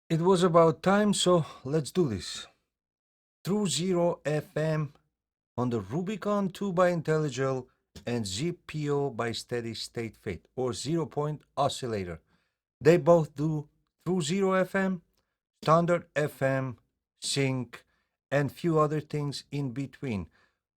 It was about time, so let's do this. ThruZero FM on the Rubicon 2 by Intellijel and ZPO by Steady State Fate or 0 point Oscillator. They both do ThruZero FM, Standard FM, Sync, and few other things in between.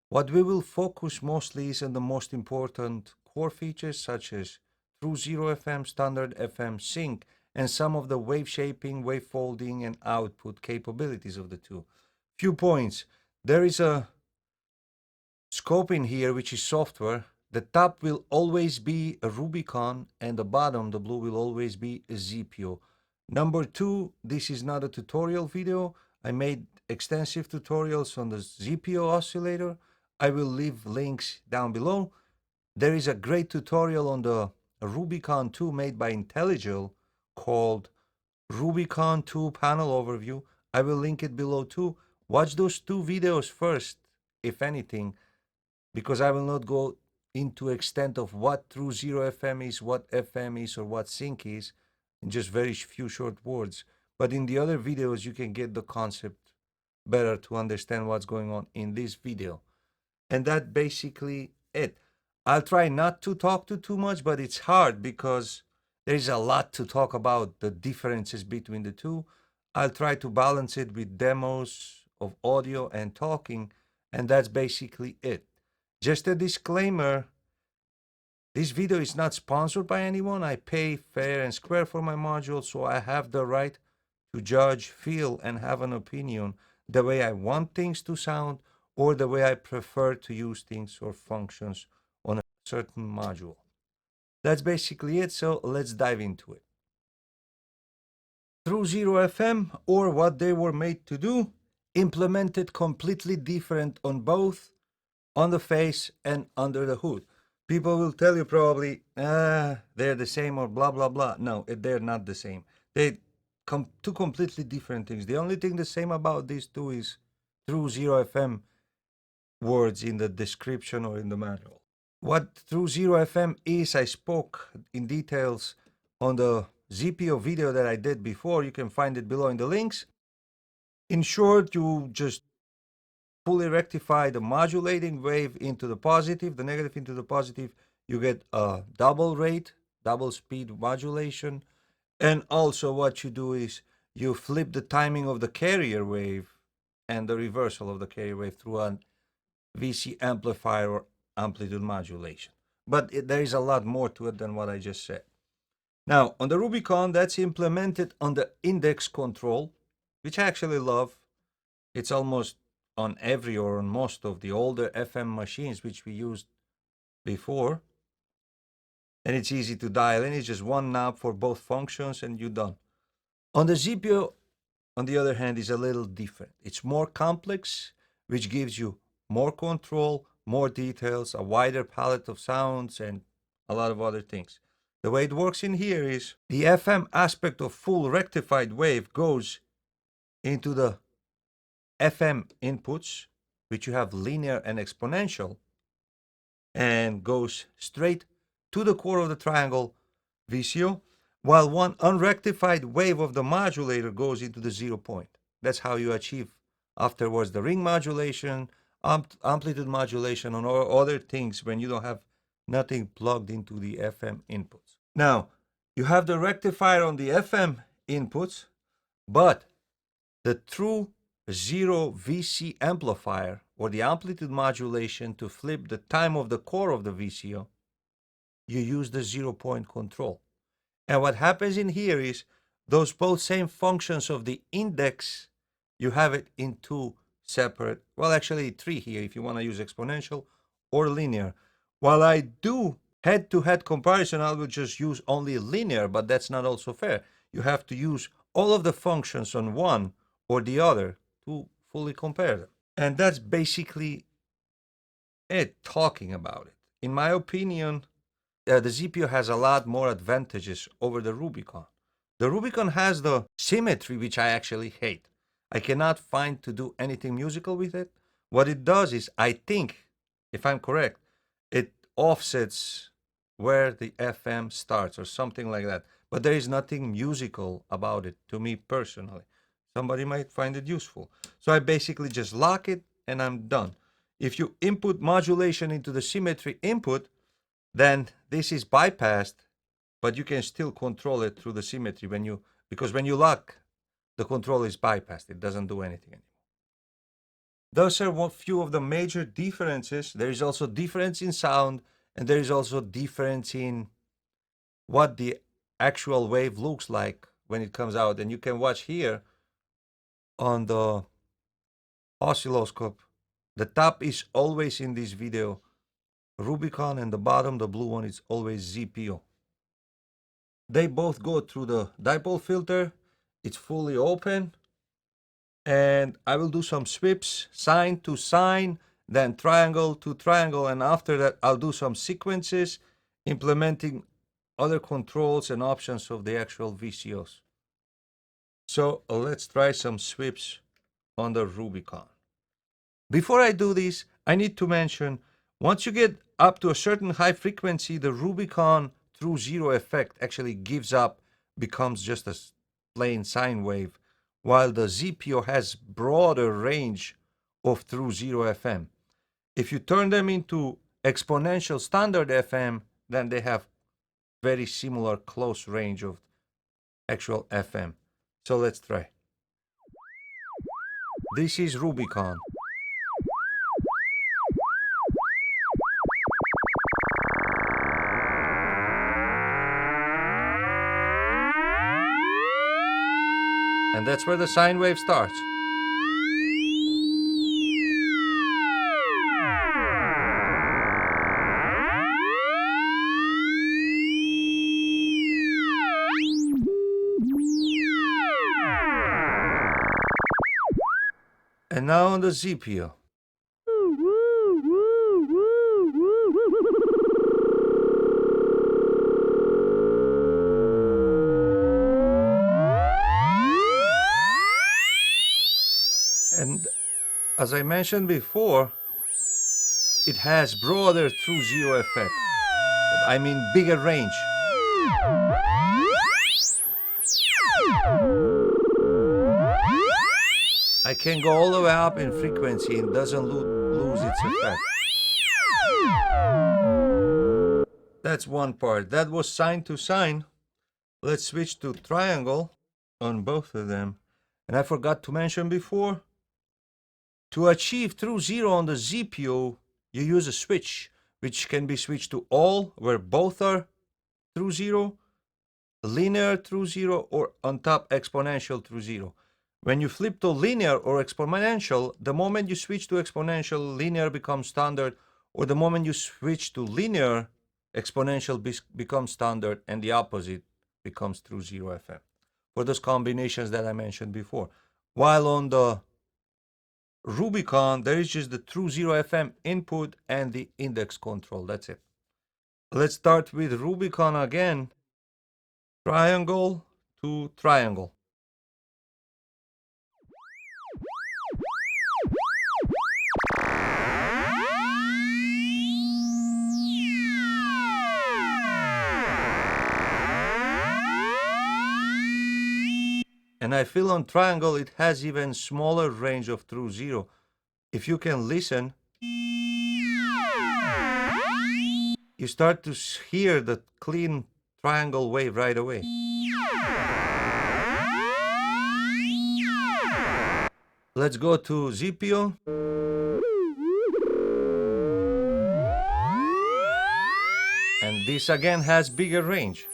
What we will focus mostly is on the most important core features such as ThruZero FM, Standard FM, Sync, and some of the wave shaping, wave folding, and output capabilities of the two. Few points. There is a scope in here which is software. The top will always be a Rubicon and the bottom, the blue, will always be a ZPO. Number two, this is not a tutorial video. I made extensive tutorials on the ZPO oscillator. I will leave links down below. There is a great tutorial on the Rubicon 2 made by Intellijel called Rubicon 2 Panel Overview. I will link it below too. Watch those two videos first, if anything, because I will not go into extent of what ThruZero FM is, what FM is, or what sync is in just very few short words. But in the other videos, you can get the concept better to understand what's going on in this video. And that's basically it. I'll try not to talk too much, but it's hard because there's a lot to talk about the differences between the two. I'll try to balance it with demos of audio and talking, and that's basically it. Just a disclaimer, this video is not sponsored by anyone. I pay fair and square for my module, so I have the right to judge, feel, and have an opinion the way I want things to sound or the way I prefer to use things or functions on a certain module. That's basically it, so let's dive into it. ThruZero FM, or what they were made to do, implemented completely different on both, on the face and under the hood. People will tell you probably, they're the same or blah, blah, blah. No, they're not the same. They two completely different things. The only thing the same about these two is ThruZero FM words in the description or in the manual. What ThruZero FM is, I spoke in details on the ZPO video that I did before. You can find it below in the links. In short, you just fully rectify the modulating wave into the positive, the negative into the positive. You get a double rate, double speed modulation. And also what you do is you flip the timing of the carrier wave and the reversal of the carrier wave through a VC amplifier or amplitude modulation. But there is a lot more to it than what I just said. Now, on the Rubicon, that's implemented on the index control, which I actually love. It's almost on every or on most of the older FM machines which we used before. And it's easy to dial in. It's just one knob for both functions and you're done. On the ZPO, on the other hand, is a little different. It's more complex, which gives you more control, more details, a wider palette of sounds, and a lot of other things. The way it works in here is the FM aspect of full rectified wave goes into the FM inputs, which you have linear and exponential, and goes straight to the core of the triangle VCO, while one unrectified wave of the modulator goes into the 0 point. That's how you achieve afterwards the ring modulation, amplitude modulation, and other things when you don't have nothing plugged into the FM inputs. Now, you have the rectifier on the FM inputs, but the ThruZero VC amplifier, or the amplitude modulation to flip the time of the core of the VCO, you use the 0 point control. And what happens in here is those both same functions of the index, you have it in two separate, well, actually three here if you want to use exponential or linear. While I do head-to-head comparison, I will just use only linear, but that's not also fair. You have to use all of the functions on one or the other to fully compare them. And that's basically it, talking about it. In my opinion, the ZPO has a lot more advantages over the Rubicon. The Rubicon has the symmetry, which I actually hate. I cannot find to do anything musical with it. What it does is, I think, if I'm correct, it offsets where the FM starts or something like that. but there is nothing musical about it to me personally. Somebody might find it useful. So I basically just lock it and I'm done. If you input modulation into the symmetry input, then this is bypassed, but you can still control it through the symmetry because when you lock, the control is bypassed. It doesn't do anything anymore. Those are a few of the major differences. There is also difference in sound, and there is also difference in what the actual wave looks like when it comes out. And you can watch here on the oscilloscope. The top is always in this video Rubicon, and the bottom, the blue one, is always ZPO. They both go through the dipole filter. It's fully open. And I will do some sweeps, sine to sine, then triangle to triangle, and after that I'll do some sequences implementing other controls and options of the actual VCOs. So let's try some sweeps on the Rubicon. Before I do this, I need to mention, once you get up to a certain high frequency, the Rubicon ThruZero effect actually gives up, becomes just a plain sine wave, while the ZPO has broader range of ThruZero FM. If you turn them into exponential standard FM, then they have very similar close range of actual FM. So let's try. This is Rubicon. And that's where the sine wave starts. And now on the ZPO. And as I mentioned before, it has broader ThruZero effect. I mean bigger range. I can go all the way up in frequency and doesn't lose its effect. That's one part. That was sine to sine. Let's switch to triangle on both of them. And I forgot to mention before, to achieve ThruZero on the ZPO, you use a switch, which can be switched to all, where both are ThruZero, linear ThruZero, or on top exponential ThruZero. When you flip to linear or exponential, the moment you switch to exponential, linear becomes standard, or the moment you switch to linear, exponential becomes standard, and the opposite becomes ThruZero FM. For those combinations that I mentioned before. While on the Rubicon, there is just the ThruZero FM input and the index control. That's it. Let's start with Rubicon again. Triangle to triangle. And I feel on triangle it has even smaller range of ThruZero. If you can listen, you start to hear the clean triangle wave right away. Let's go to ZPO. And this again has bigger range.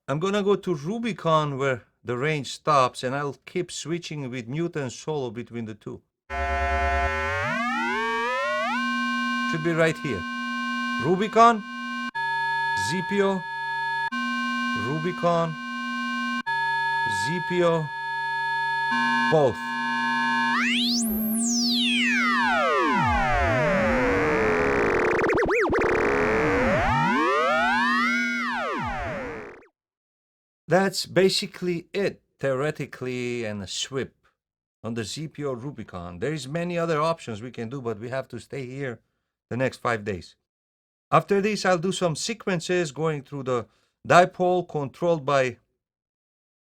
I'm gonna go to Rubicon where the range stops, and I'll keep switching with Newton's solo between the two. Should be right here. Rubicon, ZPO, Rubicon, ZPO, both. That's basically it, theoretically, and a sweep on the ZPO Rubicon. There is many other options we can do, but we have to stay here the next 5 days. After this, I'll do some sequences going through the dipole controlled by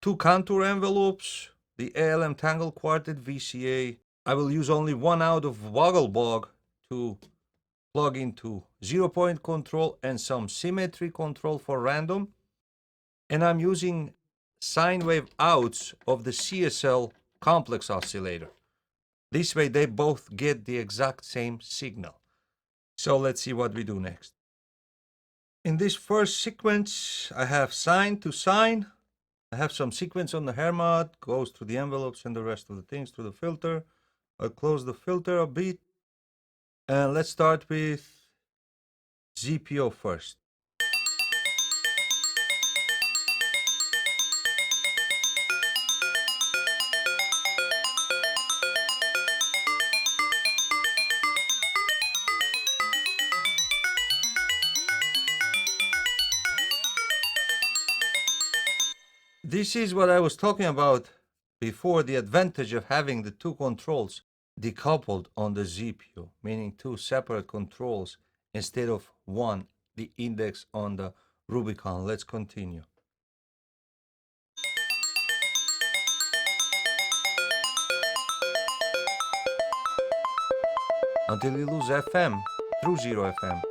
two contour envelopes, the ALM Tangle Quartet VCA. I will use only one out of Wogglebug to plug into 0-point control and some symmetry control for random. And I'm using sine wave outs of the CSL complex oscillator. This way they both get the exact same signal. So let's see what we do next. In this first sequence, I have sine to sine. I have some sequence on the Hermod, goes through the envelopes and the rest of the things through the filter. I'll close the filter a bit. And let's start with ZPO first. This is what I was talking about before, the advantage of having the two controls decoupled on the ZPO, meaning two separate controls instead of one, the index on the Rubicon. Let's continue. Until you lose FM through ThruZero FM,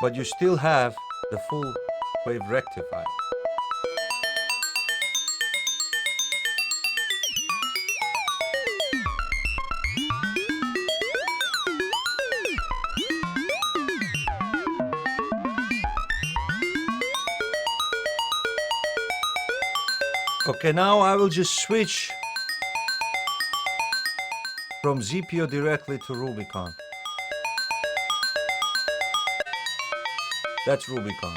but you still have the full wave rectifier. Okay, now I will just switch from ZPO directly to Rubicon. That's Rubicon.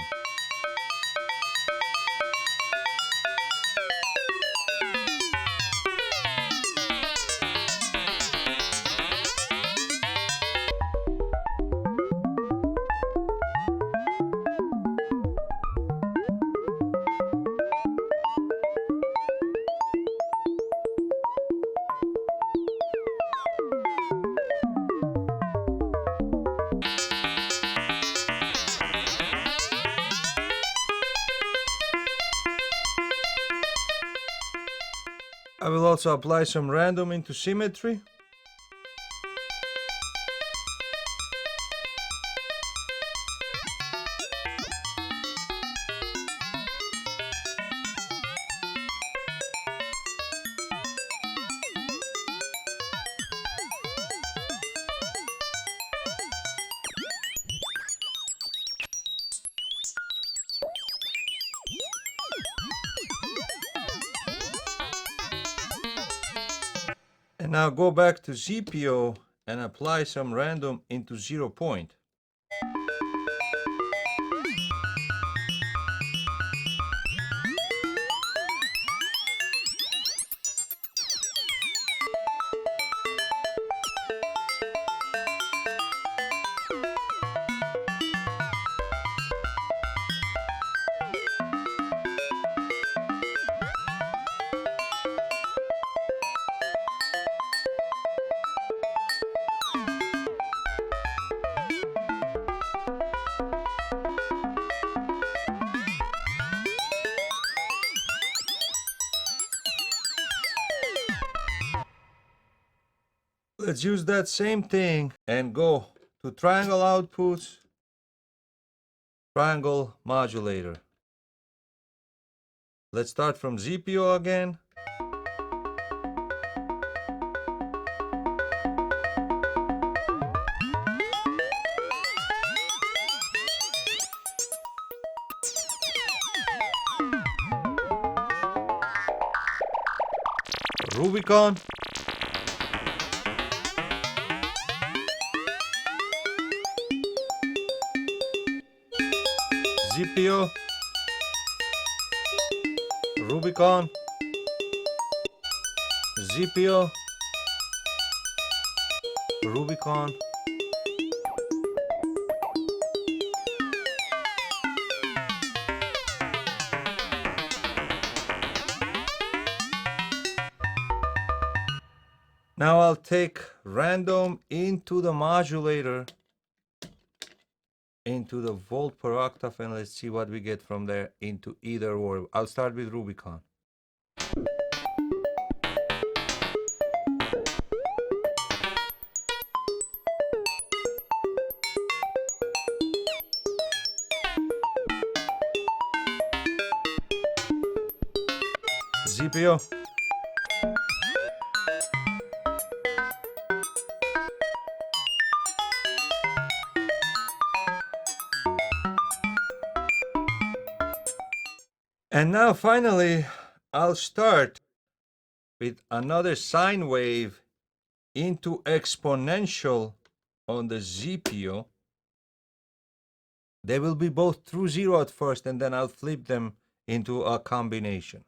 I will also apply some random into symmetry. And now go back to ZPO and apply some random into 0-point. Let's use that same thing and go to triangle outputs, triangle modulator. Let's start from ZPO again. Rubicon. ZPO, Rubicon, ZPO, Rubicon, now I'll take random into the modulator into the volt per octave, and let's see what we get from there into either or. I'll start with Rubicon. ZPO. And now finally, I'll start with another sine wave into exponential on the ZPO. They will be both ThruZero at first, and then I'll flip them into a combination.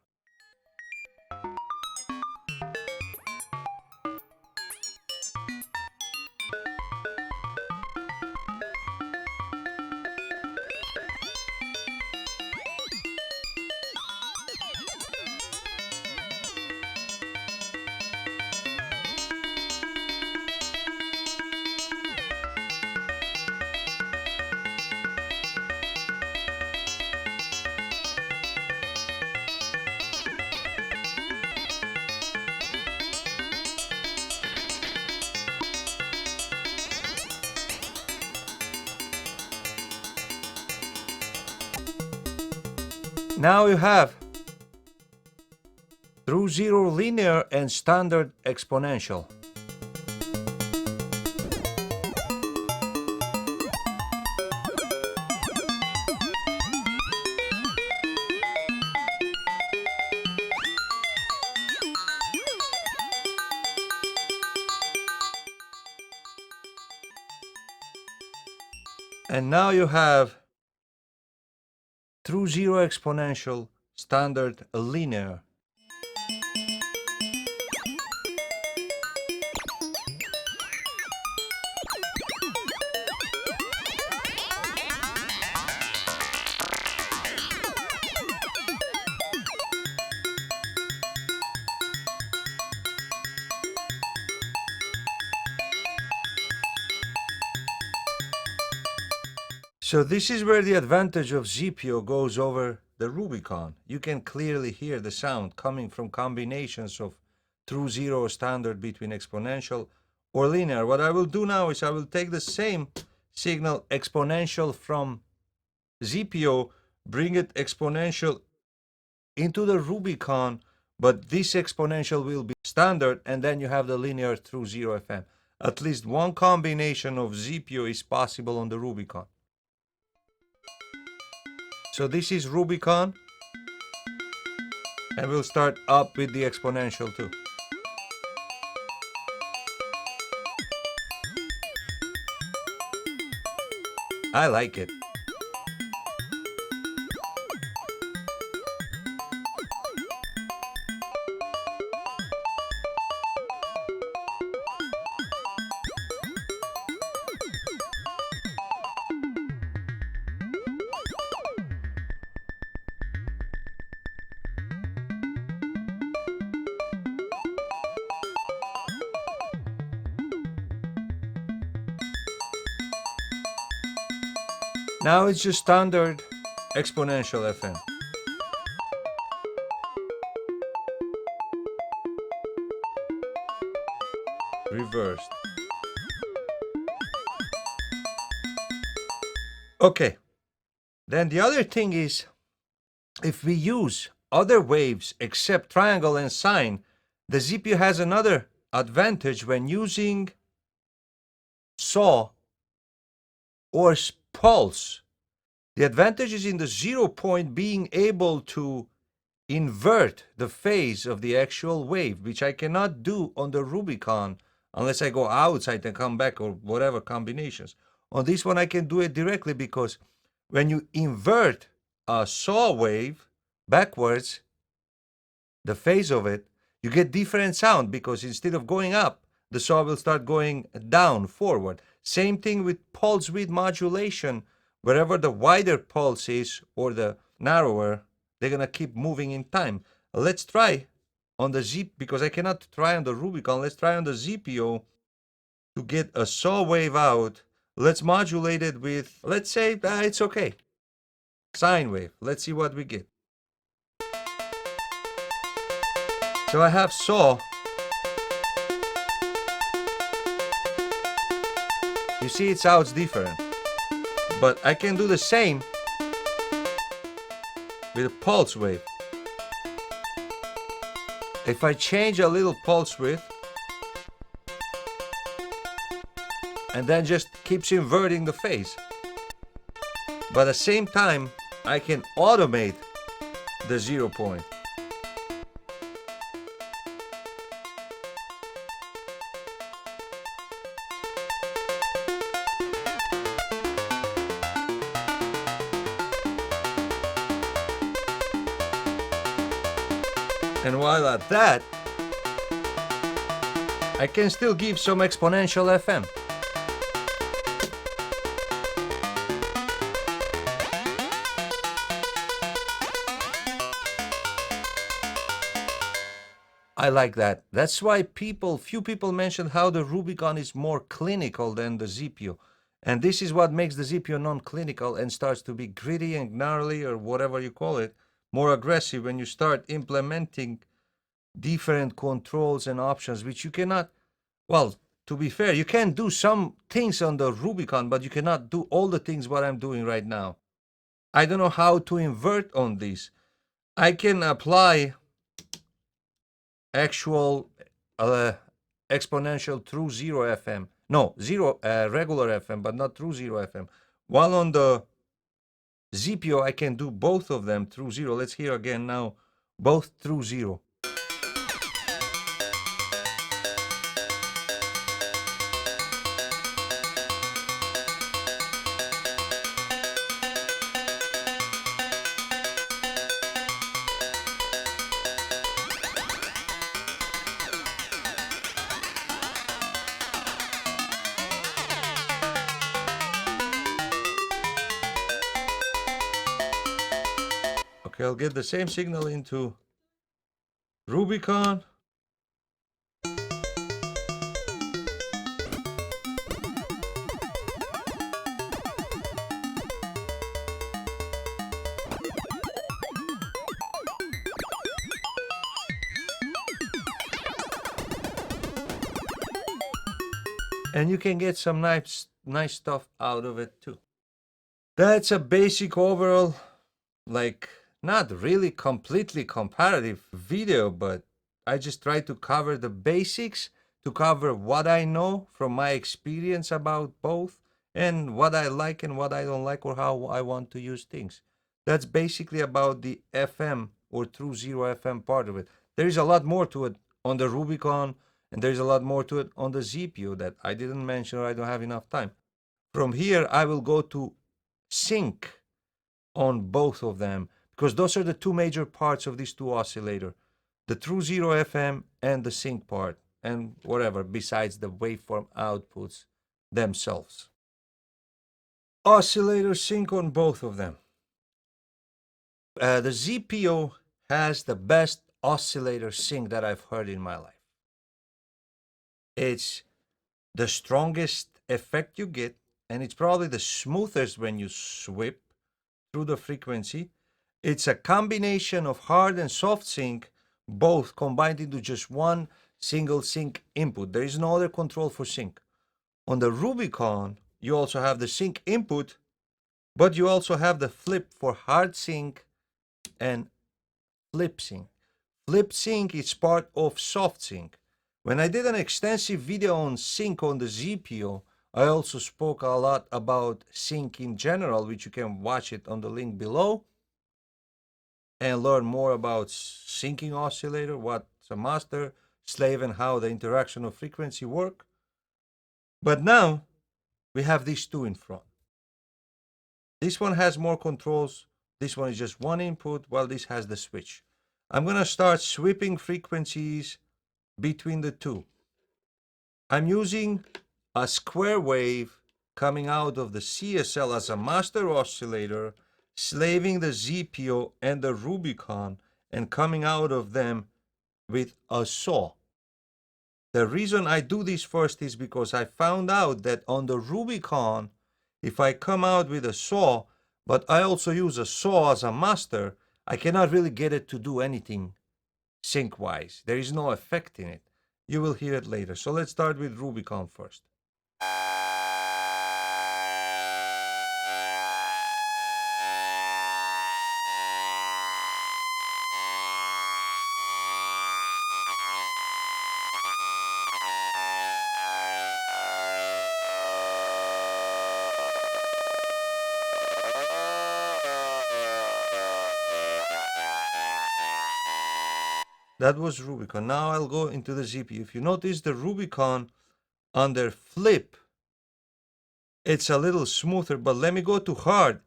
Now you have ThruZero linear and standard exponential. And now you have ThruZero exponential, standard linear. So this is where the advantage of ZPO goes over the Rubicon. You can clearly hear the sound coming from combinations of ThruZero standard between exponential or linear. What I will do now is I will take the same signal exponential from ZPO, bring it exponential into the Rubicon, but this exponential will be standard, and then you have the linear ThruZero FM. At least one combination of ZPO is possible on the Rubicon. So this is Rubicon, and we'll start up with the exponential too. I like it. Now it's just standard exponential FM. Reversed. Okay. Then the other thing is, if we use other waves except triangle and sine, the ZPO has another advantage when using saw or pulse. The advantage is in the 0 point being able to invert the phase of the actual wave, which I cannot do on the Rubicon unless I go outside and come back or whatever combinations. On this one I can do it directly, because when you invert a saw wave backwards, the phase of it, you get different sound, because instead of going up, the saw will start going down, forward. Same thing with pulse width modulation. Wherever the wider pulse is or the narrower, they're going to keep moving in time. Let's try on the Z, because I cannot try on the Rubicon. Let's try on the ZPO to get a saw wave out Let's modulate it with, let's say, it's okay. Sine wave. Let's see what we get. So I have saw. You see, it sounds different. But I can do the same with a pulse wave. If I change a little pulse width and then just keeps inverting the phase. But at the same time, I can automate the 0 point. And while at that, I can still give some exponential FM. I like that. That's why few people mentioned how the Rubicon is more clinical than the ZPO. And this is what makes the ZPO non-clinical and starts to be gritty and gnarly, or whatever you call it, more aggressive when you start implementing different controls and options, which you cannot, well, to be fair, you can do some things on the Rubicon, but you cannot do all the things what I'm doing right now. I don't know how to invert on this. I can apply actual exponential ThruZero FM. No, regular FM, but not ThruZero FM. While on the ZPO, I can do both of them ThruZero. Let's hear again now, both ThruZero. Okay, I'll get the same signal into Rubicon. And you can get some nice stuff out of it too. That's a basic overall, like, not really completely comparative video, but I just try to cover the basics, to cover what I know from my experience about both, and what I like and what I don't like, or how I want to use things. That's basically about the FM or ThruZero FM part of it. There is a lot more to it on the Rubicon, and there's a lot more to it on the ZPO that I didn't mention, or I don't have enough time. From here, I will go to sync on both of them, because those are the two major parts of these two oscillators, the ThruZero FM and the sync part, and whatever besides the waveform outputs themselves. Oscillator sync on both of them. The ZPO has the best oscillator sync that I've heard in my life. It's the strongest effect you get, and it's probably the smoothest when you sweep through the frequency. It's a combination of hard and soft sync, both combined into just one single sync input. There is no other control for sync. On the Rubicon, you also have the sync input, but you also have the flip for hard sync and flip sync. Flip sync is part of soft sync. When I did an extensive video on sync on the ZPO, I also spoke a lot about sync in general, which you can watch it on the link below and learn more about syncing oscillator, what's a master, slave, and how the interaction of frequency work. But now we have these two in front. This one has more controls. This one is just one input, while this has the switch. I'm going to start sweeping frequencies between the two. I'm using a square wave coming out of the CSL as a master oscillator, slaving the ZPO and the Rubicon, and coming out of them with a saw. The reason I do this first is because I found out that on the Rubicon, if I come out with a saw, but I also use a saw as a master, I cannot really get it to do anything sync-wise. There is no effect in it. You will hear it later. So let's start with Rubicon first. That was Rubicon. Now I'll go into the ZP. If you notice the Rubicon under flip, it's a little smoother, but let me go to hard.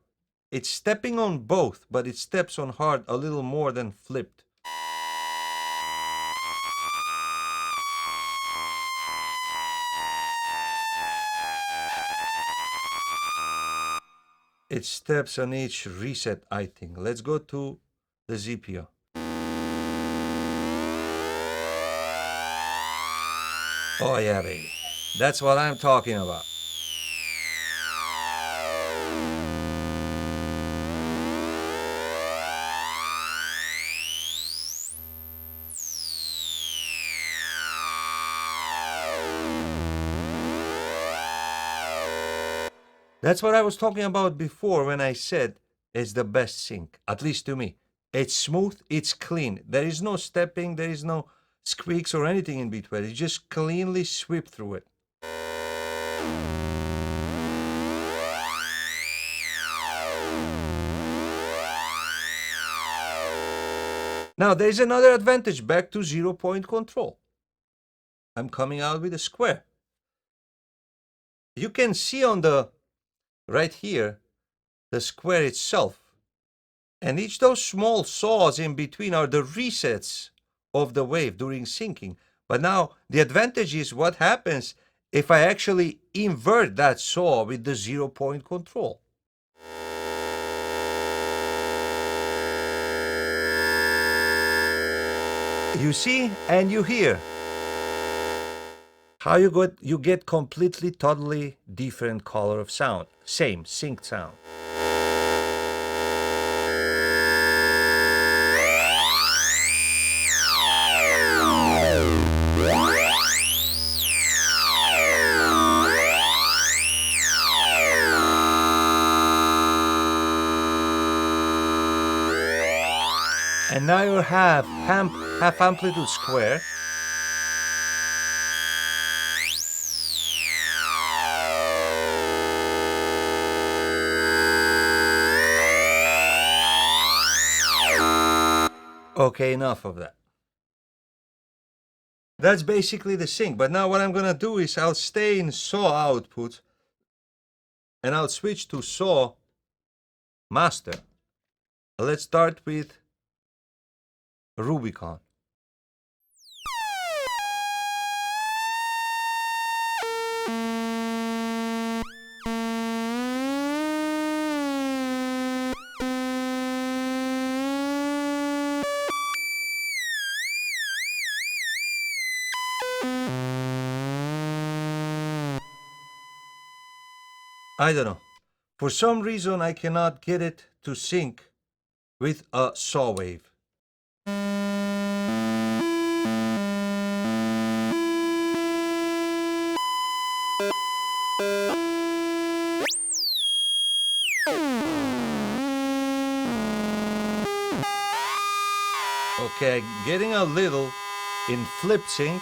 It's stepping on both, but it steps on hard a little more than flipped. It steps on each reset, I think. Let's go to the ZPO. Oh yeah, baby. That's what I'm talking about. That's what I was talking about before when I said it's the best sync, at least to me. It's smooth, it's clean. There is no stepping, there is no squeaks or anything in between. You just cleanly sweep through it. Now there's another advantage, back to 0-point control. I'm coming out with a square. You can see on the right here the square itself, and each those small saws in between are the resets of the wave during syncing. But now the advantage is what happens if I actually invert that saw with the 0-point control. You see and you hear how you get completely, totally different color of sound. Same synced sound. And now you have half amplitude square. Okay, enough of that. That's basically the sync. But now what I'm gonna do is I'll stay in saw output and I'll switch to saw master. Let's start with Rubicon. I don't know. For some reason, I cannot get it to sync with a saw wave. Okay, getting a little in flip sync.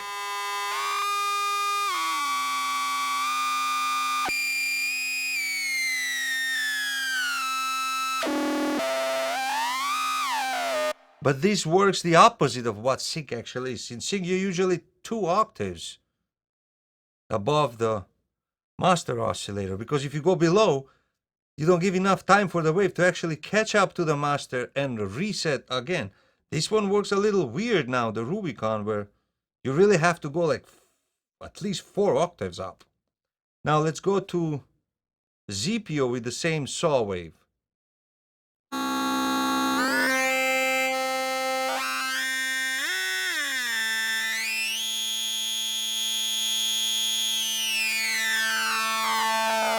But this works the opposite of what sync actually is. In sync, you're usually 2 octaves above the master oscillator, because if you go below, you don't give enough time for the wave to actually catch up to the master and reset again. This one works a little weird now, the Rubicon, where you really have to go like at least 4 octaves up. Now let's go to ZPO with the same saw wave.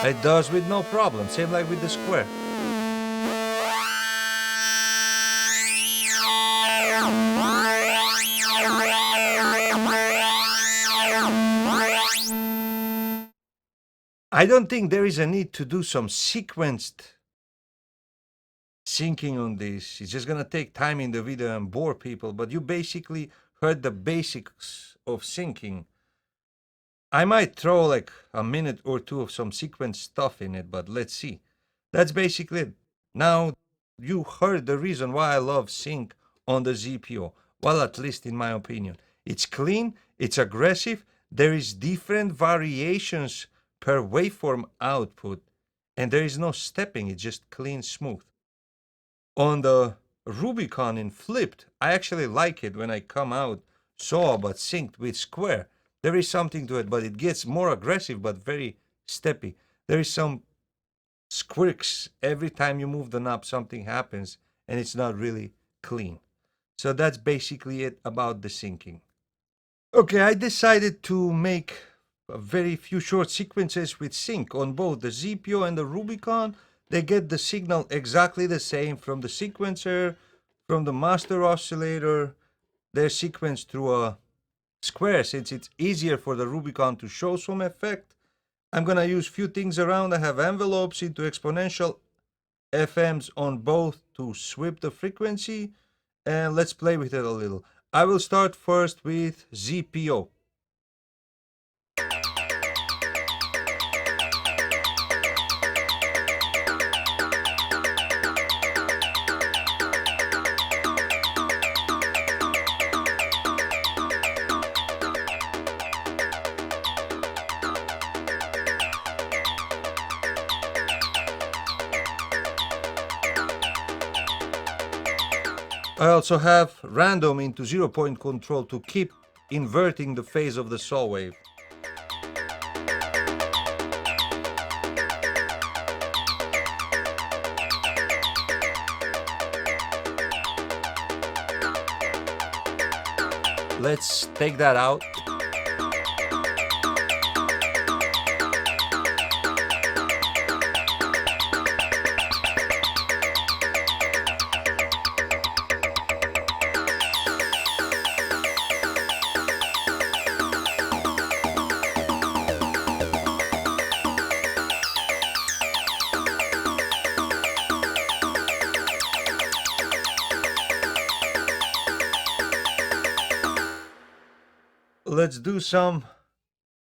It does with no problem, same like with the square. I don't think there is a need to do some sequenced syncing on this. It's just gonna take time in the video and bore people, but you basically heard the basics of syncing. I might throw like a minute or two of some sequence stuff in it, but let's see. That's basically it. Now you heard the reason why I love sync on the ZPO. Well, at least in my opinion. It's clean, it's aggressive, there is different variations per waveform output, and there is no stepping, it's just clean, smooth. On the Rubicon in flipped, I actually like it when I come out saw but synced with square. There is something to it, but it gets more aggressive but very steppy. There is some squirks every time you move the knob, something happens, and it's not really clean. So that's basically it about the syncing. Okay, I decided to make a very few short sequences with sync on both the ZPO and the Rubicon. They get the signal exactly the same from the sequencer, from the master oscillator. They're sequenced through a square since it's easier for the Rubicon to show some effect. I'm gonna use few things around. I have envelopes into exponential FMs on both to sweep the frequency, and let's play with it a little. I will start first with ZPO. I also have random into 0-point control to keep inverting the phase of the saw wave. Let's take that out. Let's do some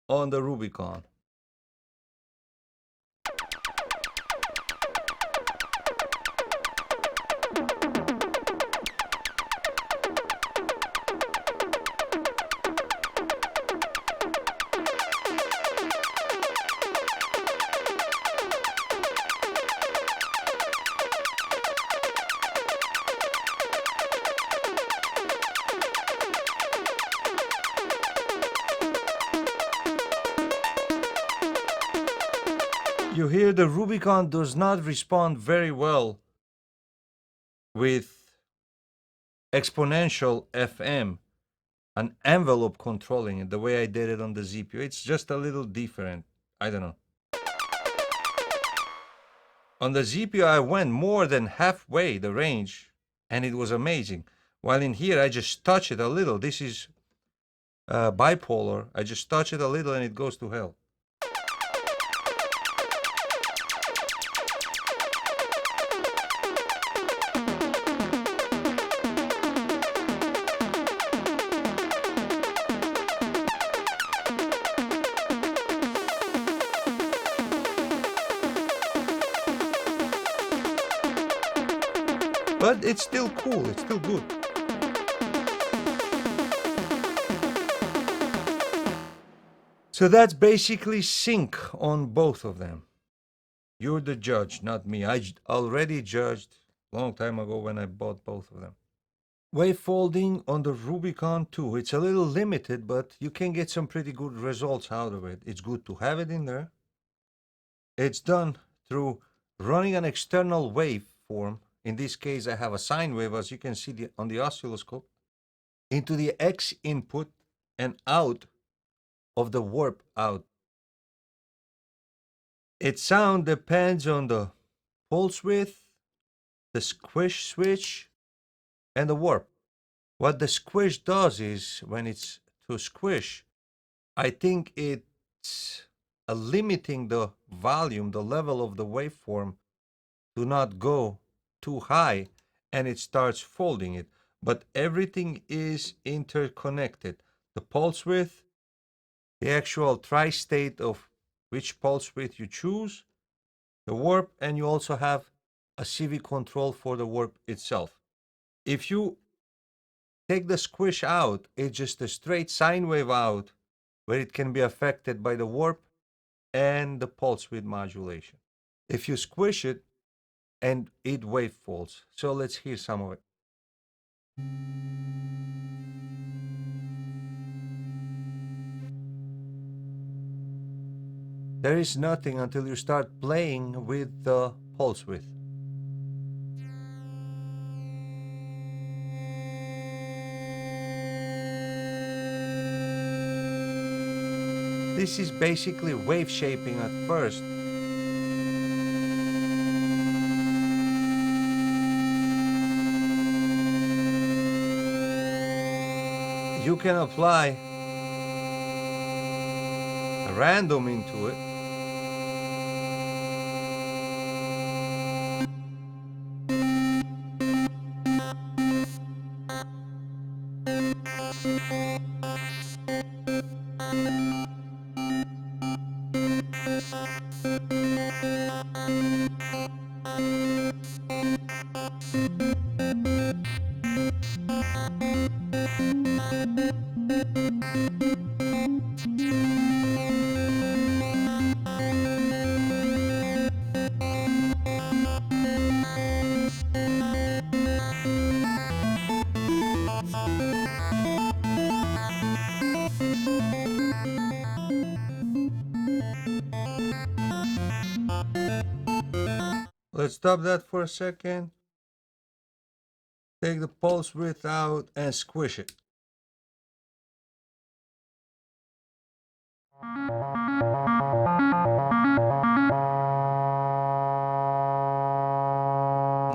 on the Rubicon. You hear the Rubicon does not respond very well with exponential FM, an envelope controlling it the way I did it on the ZPO. It's just a little different. I don't know. On the ZPO, I went more than halfway the range, and it was amazing. While in here, I just touch it a little. This is bipolar. I just touch it a little, and it goes to hell. But it's still cool, it's still good. So that's basically sync on both of them. You're the judge, not me. I already judged a long time ago when I bought both of them. Wavefolding on the Rubicon too. It's a little limited, but you can get some pretty good results out of it. It's good to have it in there. It's done through running an external waveform. In this case, I have a sine wave, as you can see on the oscilloscope, into the X input and out of the warp out. Its sound depends on the pulse width, the squish switch, and the warp. What the squish does is, when it's to squish, I think it's limiting the volume, the level of the waveform to not go too high, and it starts folding it. But everything is interconnected. The pulse width, the actual tri-state of which pulse width you choose, the warp, and you also have a CV control for the warp itself. If you take the squish out, it's just a straight sine wave out where it can be affected by the warp and the pulse width modulation. If you squish it, and it wave folds. So let's hear some of it. There is nothing until you start playing with the pulse width. This is basically wave shaping at first. You can apply a random into it. Let's stop that for a second. Take the pulse width out and squish it.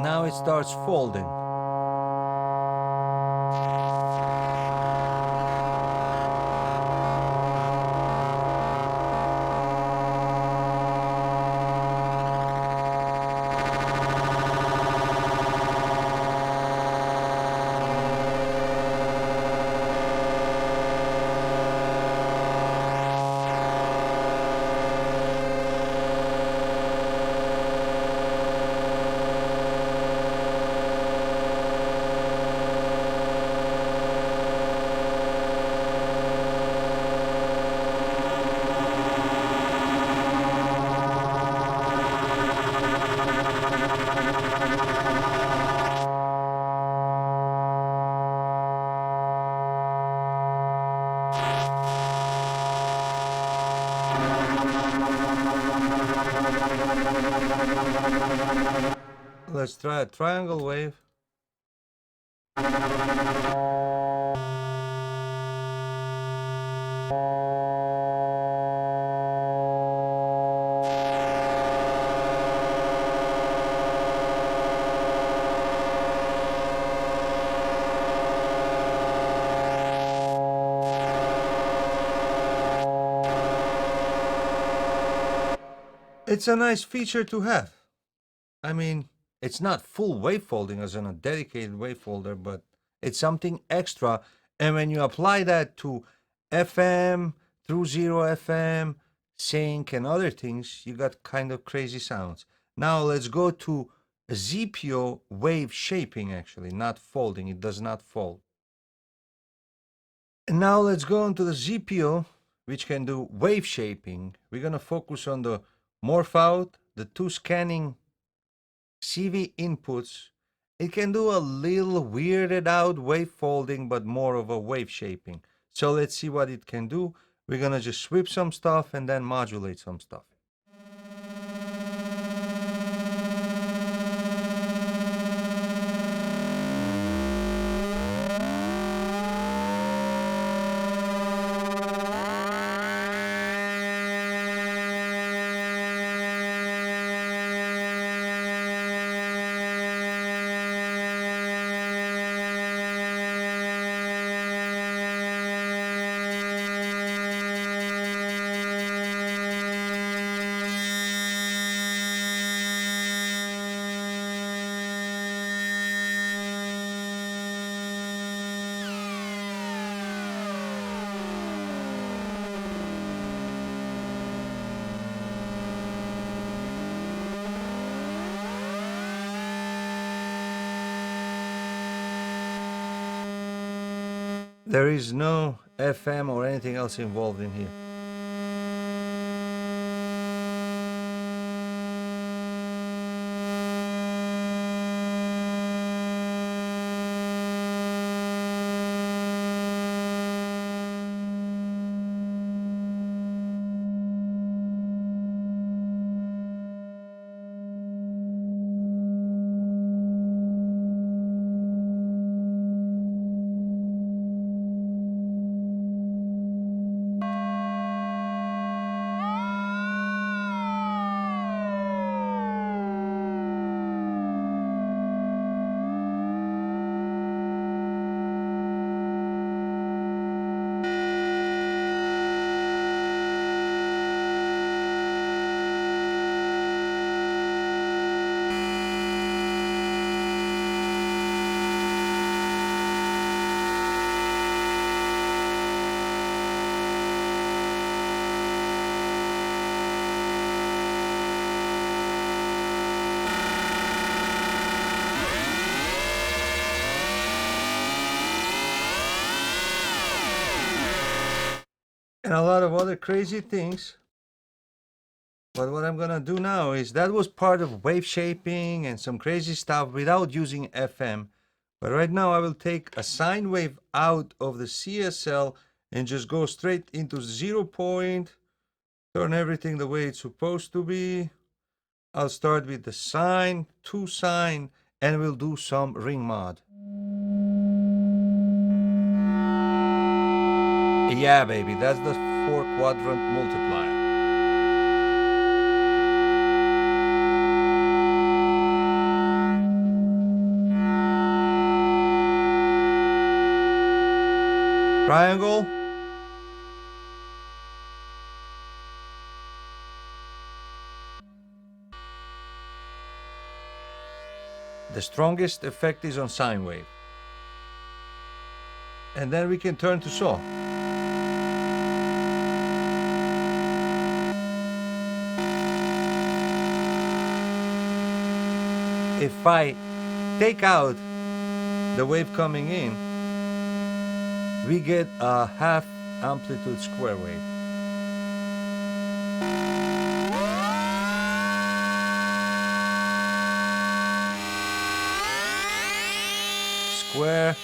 Now it starts folding. Let's try a triangle wave. It's a nice feature to have. I mean, it's not full wavefolding as in a dedicated wavefolder, but it's something extra. And when you apply that to FM, ThruZero FM, sync, and other things, you got kind of crazy sounds. Now let's go to ZPO wave shaping, actually, not folding. It does not fold. And now let's go into the ZPO, which can do wave shaping. We're going to focus on the morph out, the two scanning CV inputs. It can do a little weirded out wave folding, but more of a wave shaping. So let's see what it can do. We're going to just sweep some stuff and then modulate some stuff. There is no FM or anything else involved in here. And a lot of other crazy things. But what I'm gonna do now is, that was part of wave shaping and some crazy stuff without using FM. But right now I will take a sine wave out of the CSL and just go straight into 0 point, turn everything the way it's supposed to be. I'll start with the sine, 2 sine, and we'll do some ring mod. Yeah, baby, that's the 4-quadrant multiplier. Triangle. The strongest effect is on sine wave. And then we can turn to saw. If I take out the wave coming in, we get a half amplitude square wave. Square.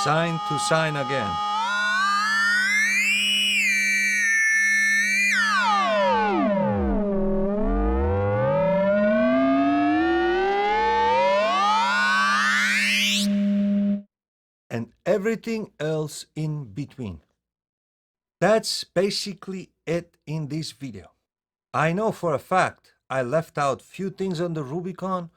Sine to sine again. And everything else in between. That's basically it in this video. I know for a fact I left out few things on the Rubicon,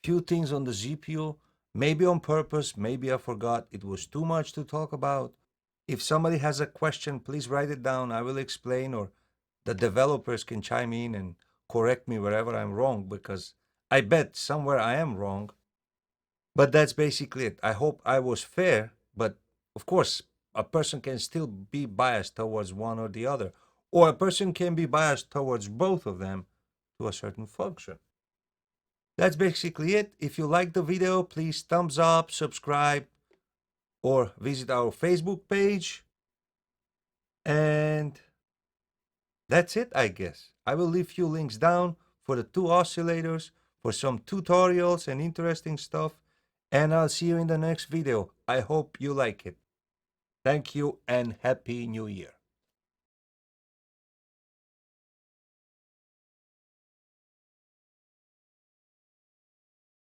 few things on the GPU, maybe on purpose, maybe I forgot, it was too much to talk about. If somebody has a question, please write it down, I will explain, or the developers can chime in and correct me wherever I'm wrong, because I bet somewhere I am wrong. But that's basically it. I hope I was fair, but of course, a person can still be biased towards one or the other, or a person can be biased towards both of them to a certain function. That's basically it. If you like the video, please thumbs up, subscribe, or visit our Facebook page. And that's it, I guess. I will leave few links down for the 2 oscillators, for some tutorials and interesting stuff. And I'll see you in the next video. I hope you like it. Thank you and Happy New Year.